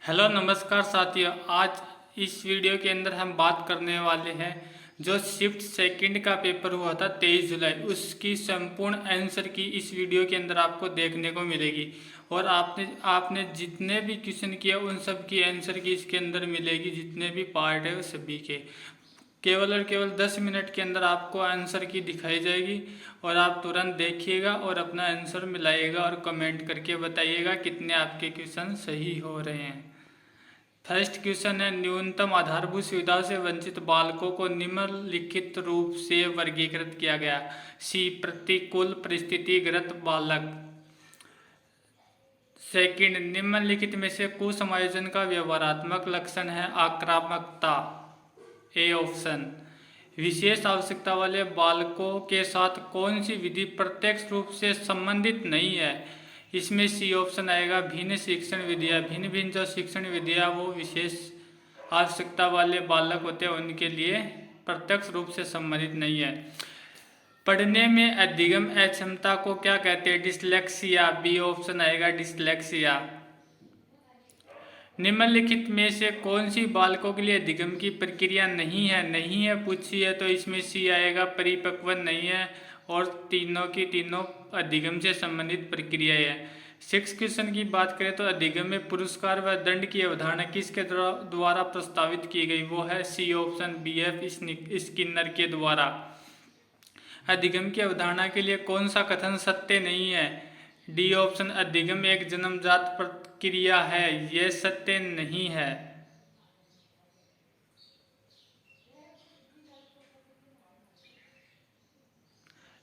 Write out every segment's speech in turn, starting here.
Hello नमस्कार साथियों। आज इस वीडियो के अंदर हम बात करने वाले हैं जो शिफ्ट सेकंड का पेपर हुआ था 23 जुलाई, उसकी संपूर्ण आंसर की इस वीडियो के अंदर आपको देखने को मिलेगी। और आपने जितने भी क्वेश्चन किए उन सब की आंसर की इसके अंदर मिलेगी। जितने भी पार्ट है उस सभी के केवल और केवल 10 मिनट के अंदर आपको आंसर की दिखाई जाएगी और आप तुरंत देखिएगा और अपना आंसर मिलाइएगा और कमेंट करके बताइएगा कितने आपके क्वेश्चन सही हो रहे हैं। फर्स्ट क्वेश्चन है, न्यूनतम आधारभूत सुविधाओं से वंचित बालकों को निम्नलिखित रूप से वर्गीकृत किया गया। सी, प्रतिकूल परिस्थितिग्रस्त बालक। सेकंड, निम्नलिखित में से कुसमायोजन का व्यवहारात्मक लक्षण है आक्रामकता। A option. विशेष आवश्यकता वाले बालकों के साथ कौन सी विधि प्रत्यक्ष रूप से संबंधित नहीं है? इसमें सी ऑप्शन आएगा, भिन्न शिक्षण विधियाँ। भिन्न भिन्न जो शिक्षण विधियाँ वो विशेष आवश्यकता वाले बालक होते हैं उनके लिए प्रत्यक्ष रूप से संबंधित नहीं है। पढ़ने में अधिगम अक्षमता को क्या कहते हैं? डिसलेक्सिया। बी ऑप्शन आएगा, डिसलेक्सिया। निम्नलिखित में से कौन सी बालकों के लिए अधिगम की प्रक्रिया नहीं है पूछी है, तो इसमें सी आएगा, परिपक्व नहीं है। और तीनों की तीनों अधिगम से संबंधित प्रक्रिया है। 6 क्वेश्चन की बात करें तो अधिगम में पुरस्कार व दंड की अवधारणा किसके द्वारा प्रस्तावित की गई? वो है सी ऑप्शन, BF स्किनर के द्वारा। अधिगम की अवधारणा के लिए कौन सा कथन सत्य नहीं है? डी ऑप्शन, अधिगम एक जन्मजात प्रक्रिया है, यह सत्य नहीं है।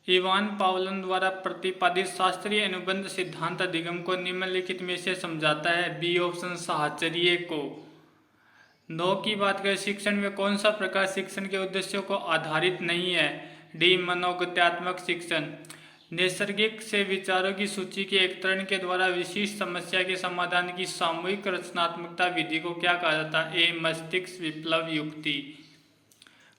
इवान पावलन द्वारा प्रतिपादित शास्त्रीय अनुबंध सिद्धांत अधिगम को निम्नलिखित में से समझाता है? बी ऑप्शन, साहचर्य को। 9 की बात करें, शिक्षण में कौन सा प्रकार शिक्षण के उद्देश्यों को आधारित नहीं है? डी, मनोगत्यात्मक शिक्षण। नैसर्गिक से विचारों की सूची के एकत्रण के द्वारा विशिष्ट समस्या के समाधान की सामूहिक रचनात्मकता विधि को क्या कहा जाता है? ए, मस्तिष्क विप्लव युक्ति।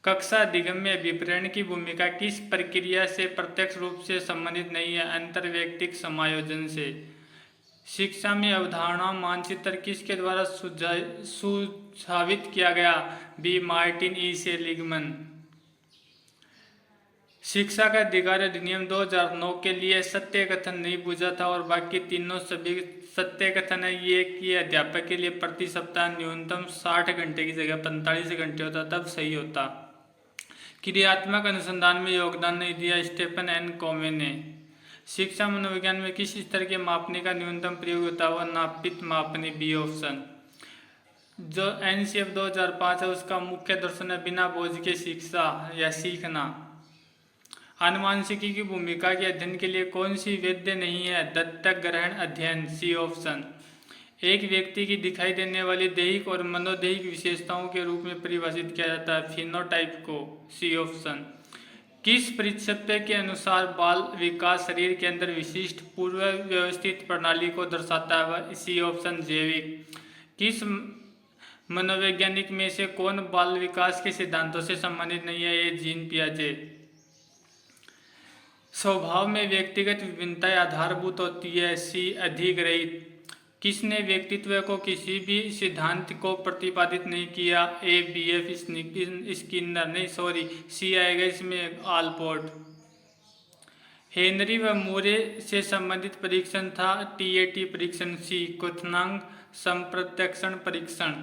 कक्षा अधिगम में अभिप्रेरण की भूमिका किस प्रक्रिया से प्रत्यक्ष रूप से संबंधित नहीं है? अंतर्वैयक्तिक समायोजन से। शिक्षा में अवधारणा मानचित्र किसके द्वारा सुझावित किया गया? बी, मार्टिन ई सेलिगमन। शिक्षा का अधिकार अधिनियम 2009 के लिए सत्य कथन नहीं पूछा था और बाकी तीनों सभी सत्य कथन है ये कि अध्यापक के लिए प्रति सप्ताह न्यूनतम 60 घंटे की जगह 45 घंटे होता तब सही होता। क्रियात्मक अनुसंधान में योगदान नहीं दिया स्टेफन एन कोवे ने। शिक्षा मनोविज्ञान में किस स्तर के मापने का न्यूनतम प्रयोग होता है? वह नापित मापने। B option. जो NCF 2005 है उसका मुख्य दर्शन है बिना बोझ के शिक्षा या सीखना। आनुवांशिकी की भूमिका के अध्ययन के लिए कौन सी वैध नहीं है? दत्तक ग्रहण अध्ययन। C option. एक व्यक्ति की दिखाई देने वाली दैहिक और मनोदैहिक विशेषताओं के रूप में परिभाषित किया जाता है फिनोटाइप को। C option. किस परिक्षेप्य के अनुसार बाल विकास शरीर के अंदर विशिष्ट पूर्व व्यवस्थित प्रणाली को दर्शाता है? सी ऑप्शन, जैविक। किस मनोवैज्ञानिक में से कौन बाल विकास के सिद्धांतों से संबंधित नहीं है? ये जीन पियाजे। स्वभाव में व्यक्तिगत विभिन्नताएं आधारभूत होती है? सी, अधिग्रहित। किसने व्यक्तित्व को किसी भी सिद्धांत को प्रतिपादित नहीं किया? ए, BF स्किनर। नहीं सॉरी, सी आएगा इसमें, आलपोर्ट। हेनरी व मोरे से संबंधित परीक्षण था TAT परीक्षण। सी, क्वथनांक संप्रत्यक्षण परीक्षण।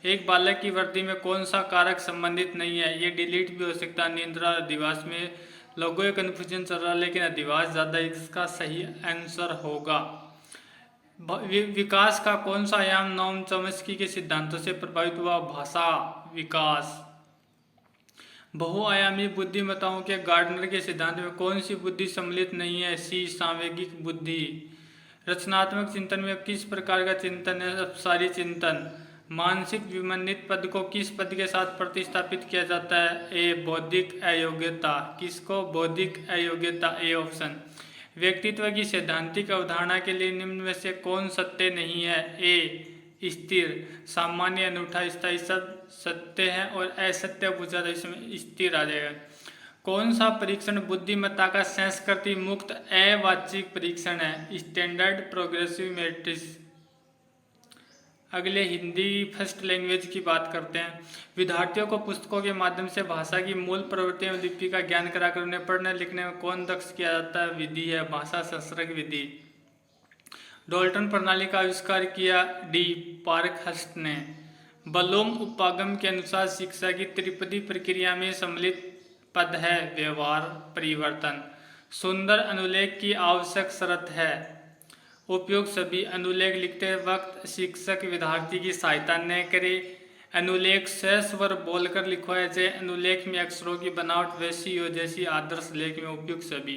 एक बालक की वृद्धि में कौन सा कारक संबंधित नहीं है? ये डिलीट भी हो सकता है। निद्रा और अधिवास में लोगों को कन्फ्यूजन चल रहा है लेकिन अधिवास ज़्यादा इसका सही आंसर होगा। विकास का कौन सा आयाम नोम चॉम्स्की के सिद्धांतों से प्रभावित हुआ? भाषा विकास। बहुआयामी बुद्धिमत्ताओं के गार्डनर के सिद्धांत में कौन सी बुद्धि सम्मिलित नहीं है? सी, सांवेगिक बुद्धि। रचनात्मक चिंतन में किस प्रकार का चिंतन है? अपसारी चिंतन। मानसिक विमंडित पद को किस पद के साथ प्रतिस्थापित किया जाता है? ए, बौद्धिक अयोग्यता। किसको? बौद्धिक अयोग्यता। A option. व्यक्तित्व की सैद्धांतिक अवधारणा के लिए निम्न में से कौन सत्य नहीं है? ए, स्थिर। सामान्य, अनूठा, स्थायी सब सत्य है और असत्य पूछा तो इसमें स्थिर आ जाएगा। कौन सा परीक्षण बुद्धिमत्ता का संस्कृति मुक्त अवाचिक परीक्षण है? Standard progressive matrix. अगले हिंदी फर्स्ट लैंग्वेज की बात करते हैं। विद्यार्थियों को पुस्तकों के माध्यम से भाषा की मूल प्रवृत्तियों लिपि का ज्ञान कराकर उन्हें पढ़ने लिखने में कौन दक्ष किया जाता है? विधि है भाषा संसर्ग विधि। डॉल्टन प्रणाली का आविष्कार किया डी पार्कहर्स्ट ने। बलोम उपागम के अनुसार शिक्षा की त्रिपदी प्रक्रिया में सम्मिलित पद है व्यवहार परिवर्तन। सुंदर अनुलेख की आवश्यक शर्त है। उपयोग सभी अनुलेख लिखते वक्त शिक्षक विद्यार्थी की सहायता न करे। अनुलेख स्वर बोलकर लिखवाया जाए। अनुलेख में अक्षरों की बनावट वैसी हो जैसी आदर्श लेख में उपयुक्त सभी।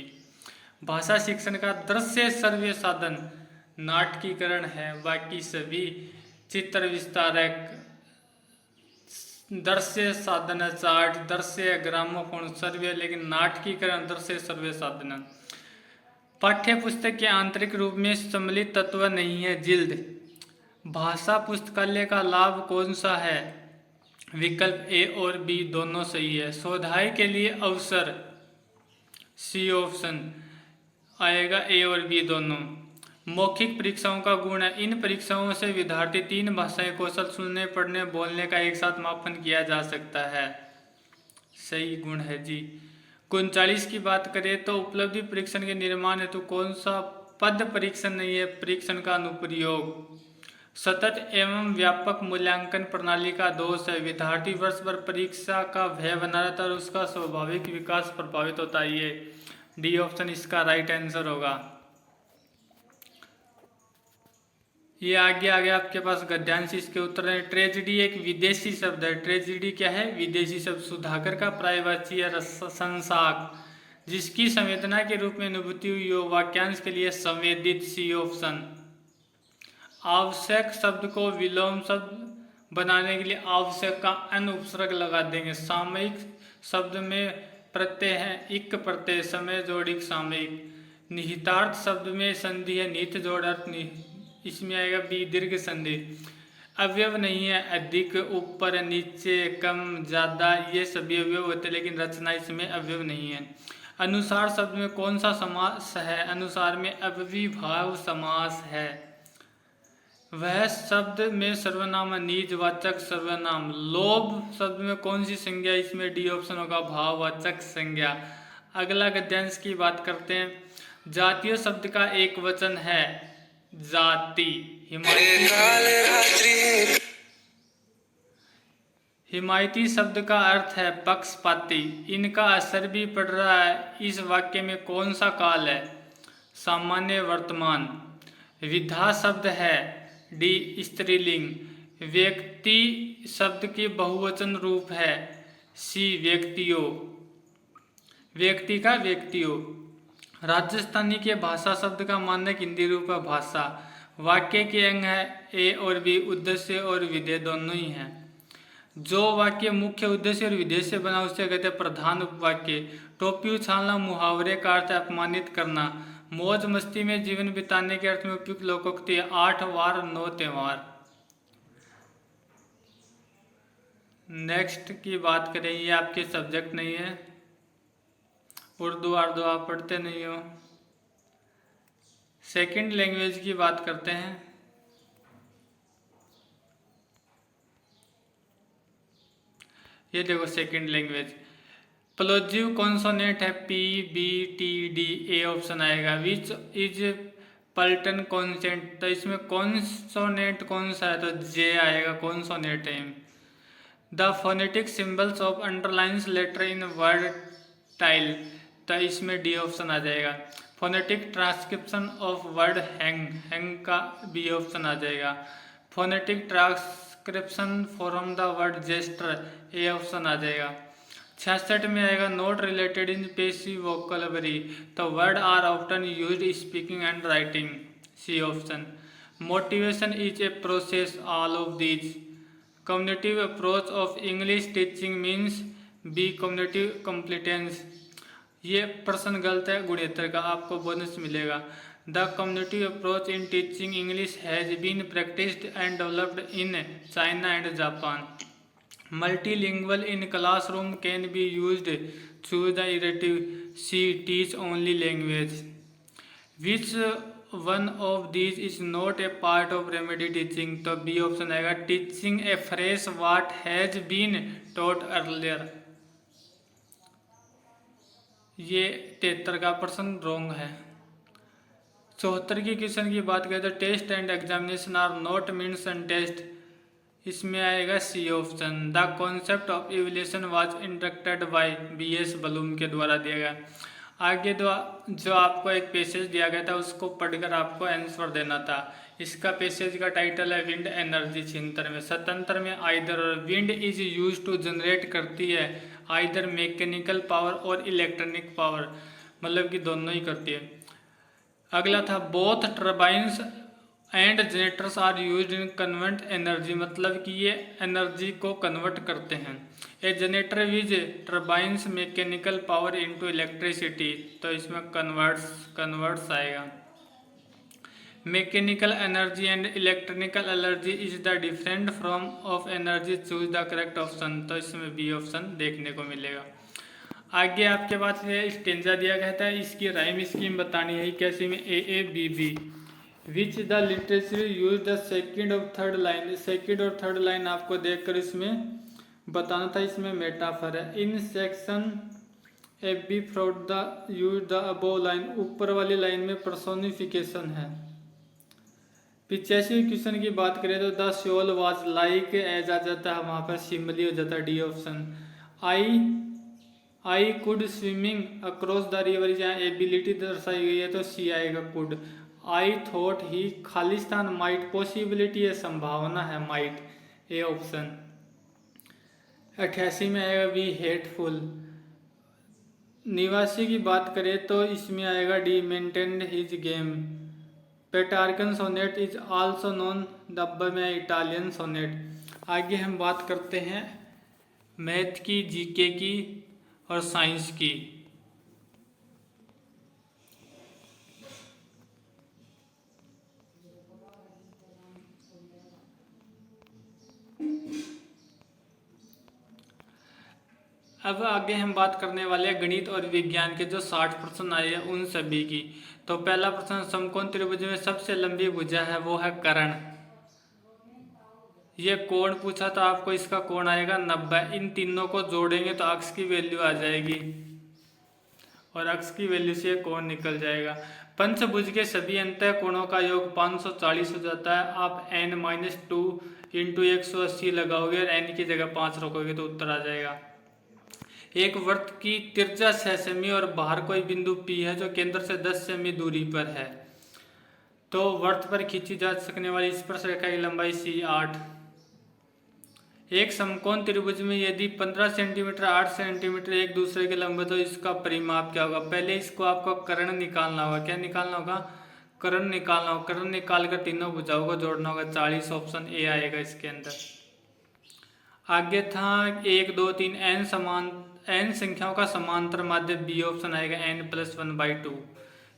भाषा शिक्षण का दृश्य सर्वे साधन नाटकीकरण है। बाकी सभी चित्र विस्तारक दृश्य साधन चार्ट दृश्य ग्रामोफोन सर्वे, लेकिन नाटकीकरण दृश्य सर्वे साधन। पाठ्य पुस्तक के आंतरिक रूप में सम्मिलित तत्व नहीं है जिल्द। भाषा पुस्तकालय का लाभ कौन सा है? विकल्प ए और बी दोनों सही है। स्वाध्याय के लिए अवसर सी ऑप्शन आएगा, ए और बी दोनों। मौखिक परीक्षाओं का गुण है। इन परीक्षाओं से विद्यार्थी 3 भाषाएं कौशल सुनने पढ़ने बोलने का एक साथ मापन किया जा सकता है। सही गुण है जी। 39 की बात करें तो उपलब्धि परीक्षण के निर्माण हेतु कौन सा पद परीक्षण नहीं है? परीक्षण का अनुप्रयोग। सतत एवं व्यापक मूल्यांकन प्रणाली का दोष है। विद्यार्थी वर्ष भर परीक्षा का भय बना रहता है और उसका स्वाभाविक विकास प्रभावित होता है। ये डी ऑप्शन इसका राइट आंसर होगा। ये आगे आपके पास गद्यांश इसके उत्तर है। ट्रेजिडी एक विदेशी शब्द है। ट्रेजिडी क्या है? विदेशी शब्द। सुधाकर का पर्यायवाची है संसाक, जिसकी संवेदना के रूप में अनुभूति हुई हो। वाक्यांश के लिए संवेदित सी ऑप्शन। आवश्यक शब्द को विलोम शब्द बनाने के लिए आवश्यक का अन उपसर्ग लगा देंगे। सामयिक शब्द में प्रत्यय है इक प्रत्यय, समय जोड़ इक सामयिक। निहितार्थ शब्द में संधि है निहित जोड़ अर्थ निहित, इसमें आएगा बी दीर्घ संधि। अवयव नहीं है अधिक ऊपर नीचे कम ज्यादा, ये सभी अवयव होते हैं लेकिन रचना इसमें अवयव नहीं है। अनुसार शब्द में कौन सा समास है? अनुसार में अव्ययीभाव समास है। वह शब्द में सर्वनाम निजवाचक सर्वनाम। लोभ शब्द में कौन सी संज्ञा? इसमें डी ऑप्शन होगा भाववाचक संज्ञा। अगला गद्यांश की बात करते हैं। जातीय शब्द का एक वचन है जाति। हिमायती शब्द का अर्थ है पक्षपाती। इनका असर भी पड़ रहा है। इस वाक्य में कौन सा काल है? सामान्य वर्तमान। विधा शब्द है डी स्त्रीलिंग। व्यक्ति शब्द के बहुवचन रूप है सी व्यक्तियों। व्यक्ति का व्यक्तियों। राजस्थानी के भाषा शब्द का मानक हिंदी रूप है भाषा। वाक्य के अंग है ए और बी, उद्देश्य और विधेय दोनों ही हैं। जो वाक्य मुख्य उद्देश्य और विधेय से बना उसे कहते हैं प्रधान उपवाक्य। टोपी उछालना मुहावरे का अर्थ है अपमानित करना। मौज मस्ती में जीवन बिताने के अर्थ में उपयुक्त लोकोक्ति है 8 वार 9 त्योहार। नेक्स्ट की बात करें, ये आपके सब्जेक्ट नहीं है। उर्दू आप पढ़ते नहीं हो। सेकंड लैंग्वेज की बात करते हैं। ये देखो सेकंड लैंग्वेज। प्लोजिव कॉन्सोनेंट है P B T D, A option आएगा। विच इज पल्टन कॉन्सेंट, तो इसमें कॉन्सोनेंट कौन सा है? तो जे आएगा, कॉन्सोनेंट है। The phonetic symbols of underlines letter in word tile, तो इसमें डी ऑप्शन आ जाएगा। Phonetic transcription of word hang, hang का बी ऑप्शन आ जाएगा। Phonetic transcription from the word jester, A option आ जाएगा। 66 में आएगा not related in passive vocabulary, तो word are often used speaking and writing, C option. Motivation is a process, all of these. Communicative approach of English teaching means, B communicative competence. ये प्रश्न गलत है, गुणेतर का, आपको बोनस मिलेगा। The communicative approach in teaching English has been practised and developed in China and Japan. Multilingual in classroom can be used. Choose the irrative, C teach only language. Which one of these is not a part of remedy teaching, तो B option आएगा teaching a fresh what has been taught earlier. ये 73 का प्रश्न wrong है। 74 की question की बात करें तो test and examination are not means and test, इसमें आएगा C option. The concept of evolution was introduced by BS Bloom के द्वारा दिया गया। आगे जो आपको एक पैसेज दिया गया था उसको पढ़कर आपको आंसर देना था। इसका पैसेज का टाइटल है विंड एनर्जी 76 में। 77 में आइदर और wind is use to generate करती है आइदर मैकेनिकल पावर और इलेक्ट्रॉनिक पावर, मतलब कि दोनों ही करती है। अगला था both turbines and generators are used in convert energy, मतलब कि ये एनर्जी को कन्वर्ट करते हैं। A generator which turbines mechanical power into electricity, तो इसमें कन्वर्ट्स आएगा। Mechanical energy and electrical energy is the different from of energy, choose the correct option, तो इसमें बी ऑप्शन देखने को मिलेगा। आगे आपके पास ये स्टेंजा दिया गया था, इसकी राइम स्कीम बतानी है कैसे में A B B. Which the literature use the second और थर्ड लाइन, सेकेंड और थर्ड लाइन आपको देखकर इसमें बताना था, इसमें मेटाफर है। In section A B fraud the use the above line, ऊपर वाली लाइन में पर्सोनिफिकेशन है। 85 क्वेश्चन की बात करें तो the shoal was like as आ जाता है, वहाँ पर सिमली हो जाता है, D option. I could swimming across the river, जहाँ एबिलिटी दर्शाई गई है तो सी आएगा could. I thought he Khalistan might, possibility है संभावना है, माइट, ए ऑप्शन। 88 में आएगा वी हेटफुल। निवासी की बात करें तो इसमें आएगा D maintained his game. Petrarchan sonnet is also known, 90 में इटालियन सोनेट। आगे हम बात करते हैं मैथ की, जीके की और साइंस की। अब आगे हम बात करने वाले हैं गणित और विज्ञान के जो 60 प्रश्न आए हैं उन सभी की। तो पहला प्रश्न, समकोण त्रिभुज में सबसे लंबी भुजा है वो है कर्ण। ये कोण पूछा था आपको, इसका कोण आएगा 90। इन तीनों को जोड़ेंगे तो अक्ष की वैल्यू आ जाएगी और अक्ष की वैल्यू से कोण निकल जाएगा। पंचभुज के सभी अंतः कोणों का योग 540 हो जाता है। आप n-2 इंटू 180 लगाओगे और n की जगह 5 रखोगे तो उत्तर आ जाएगा। एक वृत्त की त्रिज्या 6 सेमी और बाहर कोई बिंदु P है जो केंद्र से 10 सेमी दूरी पर है, तो वृत्त पर खींची जा सकने वाली स्पर्शरेखा की लंबाई C 8। एक समकोण त्रिभुज में यदि 15 सेंटीमीटर 8 सेंटीमीटर एक दूसरे के लंबे, तो इसका परिमाप क्या होगा? पहले इसको आपको कर्ण निकालना होगा। क्या निकालना होगा? कर्ण निकालना होगा। कर्ण निकाल कर तीनों भुजाओं को जोड़ना होगा। 40, ऑप्शन ए आएगा इसके अंदर। आगे था 1 2 3 n संख्याओं का समांतर माध्य, बी ऑप्शन आएगा n+1/2।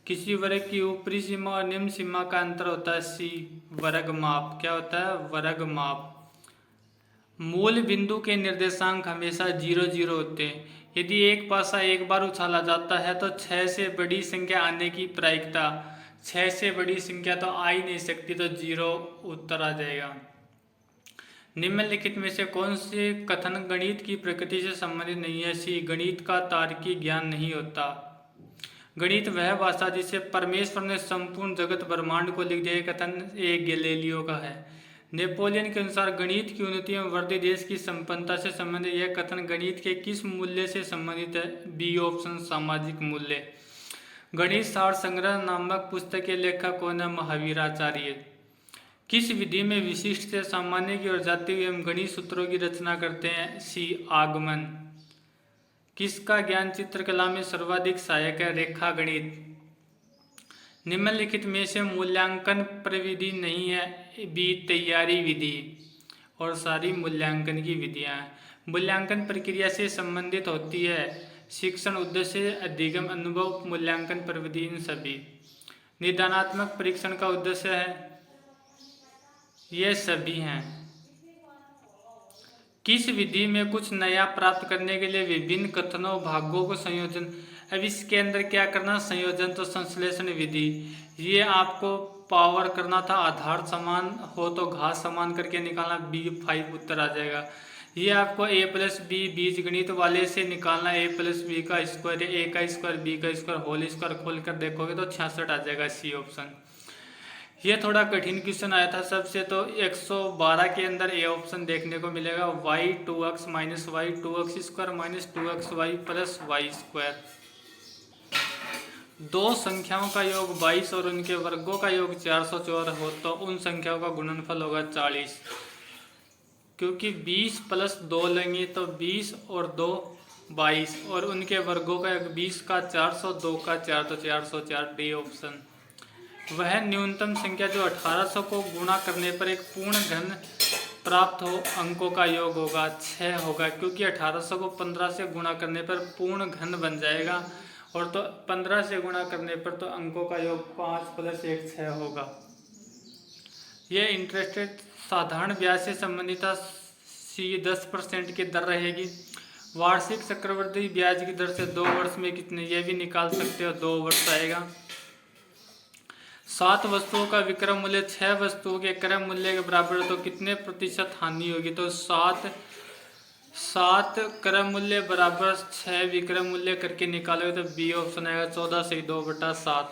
किसी वर्ग की ऊपरी सीमा और निम्न सीमा का अंतर होता है सी, वर्ग माप। क्या होता है? वर्ग माप। मूल बिंदु के निर्देशांक हमेशा 0 0 होते हैं। यदि एक पासा एक बार उछाला जाता है तो 6 से बड़ी संख्या आने की प्रायिकता, 6 से बड़ी संख्या तो आ ही नहीं सकती, तो 0 उत्तर आ जाएगा। निम्नलिखित में से कौन से कथन गणित की प्रकृति से संबंधित नहीं है? सी, गणित का तार्किक ज्ञान नहीं होता। गणित वह भाषा जिसे परमेश्वर ने संपूर्ण जगत ब्रह्मांड को लिख दिया, कथन एक गैलीलियो का है। नेपोलियन के अनुसार गणित की उन्नति एवं वृद्धि देश की संपन्नता से संबंधित, यह कथन गणित के किस मूल्य से संबंधित है? बी ऑप्शन, सामाजिक मूल्य। गणित सार संग्रह नामक पुस्तक के लेखक कौन है? महावीराचार्य। किस विधि में विशिष्ट से सामान्य की ओर जाते हुए हम गणित सूत्रों की रचना करते हैं? सी, आगमन। किसका ज्ञान चित्रकला में सर्वाधिक सहायक है? रेखा गणित। निम्नलिखित में से मूल्यांकन प्रविधि नहीं है? बी, तैयारी विधि। और सारी मूल्यांकन की विधियां हैं। मूल्यांकन प्रक्रिया से संबंधित होती है शिक्षण, उद्देश्य, अधिगम, अनुभव, मूल्यांकन प्रविधि, इन सभी। निदानात्मक परीक्षण का उद्देश्य है, ये सभी हैं। किस विधि में कुछ नया प्राप्त करने के लिए विभिन्न कथनों भागों को संयोजन, अब इसके अंदर क्या करना, संयोजन तो संश्लेषण विधि, ये आपको पावर करना था, आधार समान हो तो घात समान करके निकालना, B5 उत्तर आ जाएगा। ये आपको a प्लस बी बीज गणित वाले से निकालना, a प्लस बी का स्क्वायर, a का स्क्वायर b का स्क्वायर होल स्क्वायर खोल कर देखोगे तो 66 आ जाएगा, सी ऑप्शन। ये थोड़ा कठिन क्वेश्चन आया था सबसे, तो 112 के अंदर ए ऑप्शन देखने को मिलेगा, y 2x minus y 2x square minus 2xy plus y square. दो संख्याओं का योग 22 और उनके वर्गों का योग 404 हो तो उन संख्याओं का गुणनफल होगा 40। क्योंकि 20 प्लस 2 लेंगे तो 20 और 2 22 और उनके वर्गों का योग 20 का 400, 2 का 4 तो 404, डी ऑप्शन। वह न्यूनतम संख्या जो 1800 को गुणा करने पर एक पूर्ण घन प्राप्त हो, अंकों का योग होगा 6 होगा, क्योंकि 1800 को 15 से गुणा करने पर पूर्ण घन बन जाएगा, और तो 15 से गुणा करने पर तो अंकों का योग 5 प्लस 1 6 होगा। यह इंटरेस्टेड साधारण ब्याज से संबंधित सी 10% की दर रहेगी। वार्षिक चक्रवृद्धि ब्याज की दर से 2 वर्ष में कितने, यह भी निकाल सकते हो, 2 वर्ष आएगा। 7 वस्तुओं का विक्रय मूल्य 6 वस्तुओं के क्रय मूल्य के बराबर है तो कितने प्रतिशत हानि होगी, तो 7 क्रय मूल्य बराबर 6 विक्रय मूल्य करके निकालोगे तो बी ऑप्शन आएगा, 14 से 2/7।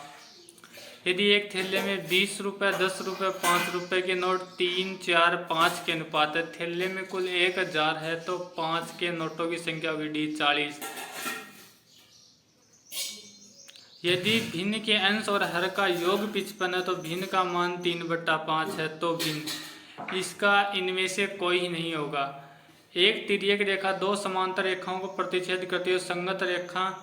यदि एक थैले में 20 रुपये, 10 रुपये, 5 रुपये के नोट 3, 4, 5 के अनुपात है, थैले में कुल 1000 है तो 5 के नोटों की संख्या होगी डी 40। यदि भिन्न के अंश और हर का योग 55 है तो भिन्न का मान 3/5 है, तो भिन्न इसका इनमें से कोई नहीं होगा। एक तिर्यक रेखा 2 समांतर रेखाओं को प्रतिच्छेद करती है, संगत रेखा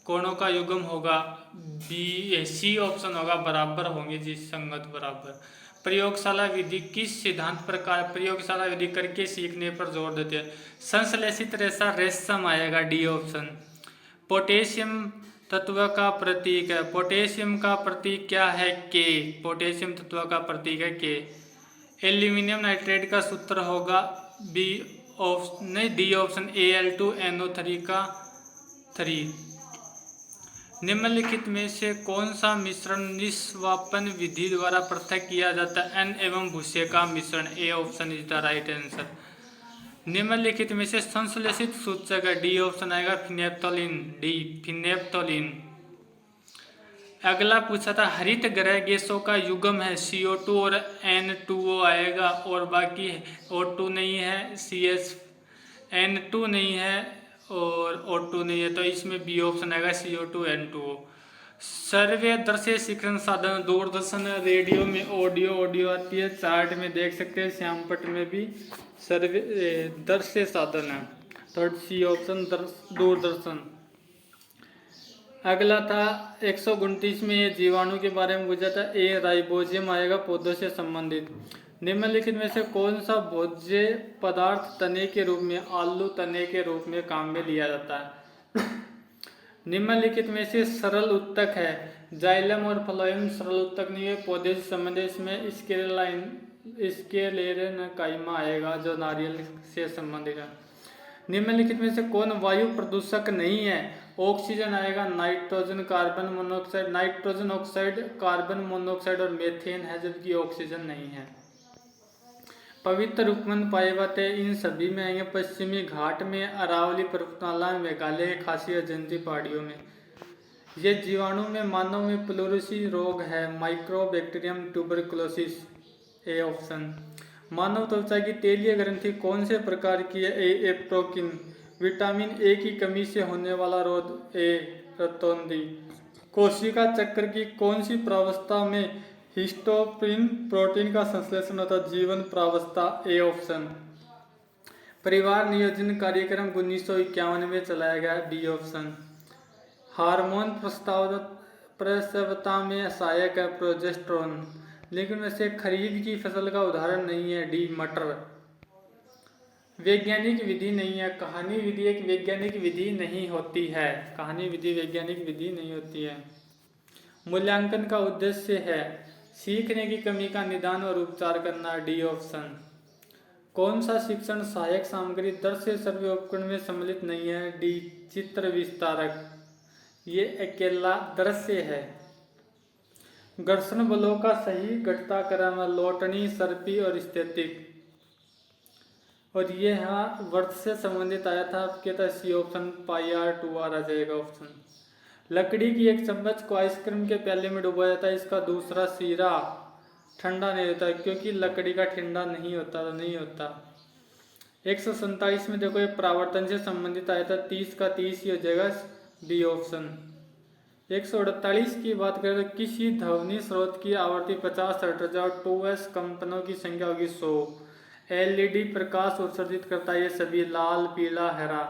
कोणों का युग्म होगा, बी सी ऑप्शन होगा, बराबर होंगे जी, संगत बराबर। प्रयोगशाला विधि किस सिद्धांत पर प्रयोगशाला विधि करके सीखने पर जोर देते हैं, संश्लेषित रेशा रेशम आएगा, डी ऑप्शन। पोटेशियम तत्व का प्रतीक है, पोटेशियम का प्रतीक क्या है, के, पोटेशियम तत्व का प्रतीक है के। एल्यूमिनियम नाइट्रेट का सूत्र होगा बी ऑप्शन, नहीं डी ऑप्शन, Al2NO3 का 3। निम्नलिखित में से कौन सा मिश्रण निष्वापन विधि द्वारा पृथक किया जाता है, N एवं भूसे का मिश्रण, A option is the right answer. निम्नलिखित में से संश्लेषित सूचक है, डी ऑप्शन आएगा, फिनेप्थोलिन, डी फिनेप्थोलिन। अगला पूछा था हरित गृह गैसों का युग्म है, CO2 और N2O आएगा, और बाकी O2 नहीं है, N2 नहीं है और O2 नहीं है, तो इसमें बी ऑप्शन आएगा, CO2 N2O। सर्वे दृश्य शिक्षण साधन, दूरदर्शन, रेडियो में ऑडियो आती है, चार्ट में देख सकते हैं, श्यामपट में भी सर्वे दृश्य साधन है, थर्ड सी ऑप्शन दूरदर्शन। अगला था 129 में ये जीवाणु के बारे में पूछा था, ए राइबोजियम आएगा, पौधों से संबंधित। निम्नलिखित में से कौन सा भोज्य पदार्थ तने के रूप में, आलू तने के रूप में काम में लिया जाता है। निम्नलिखित में से सरल उत्तक है, जाइलम और फ्लोएम सरल उत्तक नहीं है, पौधे से संबंधित, इसमें स्केलेरन काइमा आएगा जो नारियल से संबंधित है। निम्नलिखित में से कौन वायु प्रदूषक नहीं है, ऑक्सीजन आएगा, nitrogen, carbon monoxide, nitrogen oxide, carbon monoxide और मीथेन है, जबकि ऑक्सीजन नहीं है। पवित्र उपवन पाए जाते हैं, इन सभी में आएंगे पश्चिमी घाट में, अरावली पर्वतमाला में, मेघालय के खासी अजंती पहाड़ियों में। ये जीवाणु में मानव में प्लोरोसी रोग है, माइक्रोबैक्टीरियम ट्यूबरकुलोसिस, ए ऑप्शन। मानव त्वचा की तेलीय ग्रंथि कौन से प्रकार की है, ए एप्रोकिन। विटामिन ए की कमी से होने वाला रोग, ए रतौंधी। कोशिका चक्र की कौन सी प्रावस्था में हिस्टोपिन प्रोटीन का संश्लेषण होता है, जीवन प्रावस्था, ए ऑप्शन। परिवार नियोजन कार्यक्रम 1951 में चलाया गया, डी ऑप्शन। हार्मोन प्रसवता में सहायक है, प्रोजेस्टेरोन। लेकिन वैसे खरीफ की फसल का उदाहरण नहीं है, डी मटर। वैज्ञानिक विधि नहीं है, कहानी विधि एक वैज्ञानिक विधि नहीं होती है, कहानी विधि वैज्ञानिक विधि नहीं होती है। मूल्यांकन का उद्देश्य है सीखने की कमी का निदान और उपचार करना, डी ऑप्शन। कौन सा शिक्षण सहायक सामग्री दृश्य सर्वे उपकरण में सम्मिलित नहीं है, डी चित्र विस्तारक। ये अकेला दृश्य है। घर्षण बलों का सही घटताक्रम है लौटनी, सर्पी और स्थैतिक। और ये यहाँ वर्ष से संबंधित आया था, आपके था C option, pi are 2R आ जाएगा ऑप्शन। लकड़ी की एक चम्मच को आइसक्रीम के प्याले में डुबोया जाता है, इसका दूसरा सिरा ठंडा नहीं होता क्योंकि लकड़ी का ठंडा नहीं होता। 147 में देखो ये परावर्तन से संबंधित आया था, 30 का 30 ही हो जाएगा, डी ऑप्शन। 148 की बात करें तो किसी ध्वनि स्रोत की आवृत्ति 50 हर्ट्ज और 2S कंपनों की संख्या होगी 100। एलईडी प्रकाश उत्सर्जित करता है, ये सभी लाल, पीला, हरा।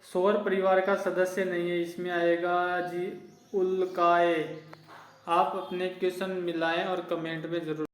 सौर परिवार का सदस्य नहीं है, इसमें आएगा जी उल्काएँ। आप अपने क्वेश्चन मिलाएं और कमेंट में जरूर